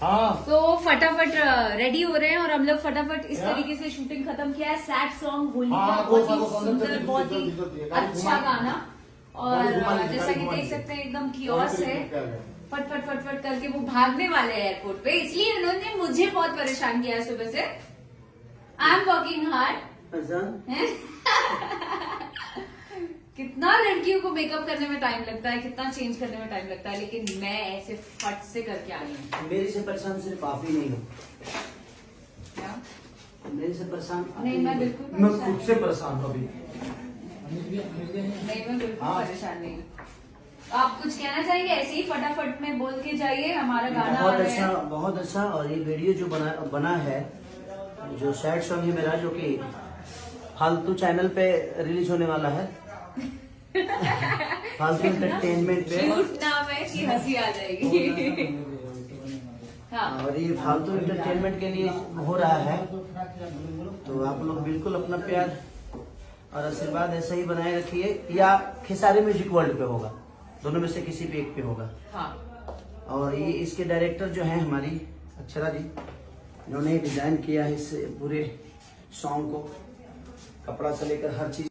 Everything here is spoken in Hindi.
हाँ तो फटाफट रेडी हो रहे हैं और हम लोग फटाफट इस तरीके से शूटिंग खत्म किया है। सैड सॉन्ग होली का हाँ, बहुत ही वो सुंदर, बहुत ही अच्छा गाना। और गाड़ी घुमा लीजिए, जैसा गाड़ी कि घुमा देख लीजिए। सकते हैं एकदम कियोस है। फट फट फट फट करके वो भागने वाले हैं एयरपोर्ट पे, इसलिए उन्होंने मुझे बहुत परेशान किया है सुबह से। I am working hard. कितना लड़कियों को मेकअप करने में टाइम लगता है, कितना चेंज करने में टाइम लगता है, लेकिन मैं ऐसे फट से करके आ रही हूँ। मेरे से परेशान सिर्फ आप ही नहीं हो। क्या? मेरे से परेशान आप नहीं, ही मैं हो। बिल्कुल मैं परेशान खुद से परेशान हूँ अभी। नहीं, मैं बिल्कुल हाँ। परेशान नहीं हूँ। आप कुछ कहना चाहेंगे? ऐसे ही फटाफट में बोल के जाइए, हमारा गाना आ बहुत रहा अच्छा, है। बहुत अच्छा। और ये वीडियो जो बना है, जो सैड सॉन्ग है मेरा, जो कि फालतू चैनल पे रिलीज होने वाला है, फालतू एंटरटेनमेंट पे। क्यूट नाम है कि हंसी आ जाएगी। हाँ, और ये फालतू एंटरटेनमेंट के लिए हो रहा है, तो आप लोग बिल्कुल अपना प्यार और आशीर्वाद ऐसा ही बनाए रखिए। या खेसारी म्यूजिक वर्ल्ड पे होगा, दोनों में से किसी भी एक पे होगा। हाँ। और ये इसके डायरेक्टर जो है हमारी अक्षरा जी, इन्होंने डिजाइन किया है इस पूरे सॉन्ग को, कपड़ा से लेकर हर चीज।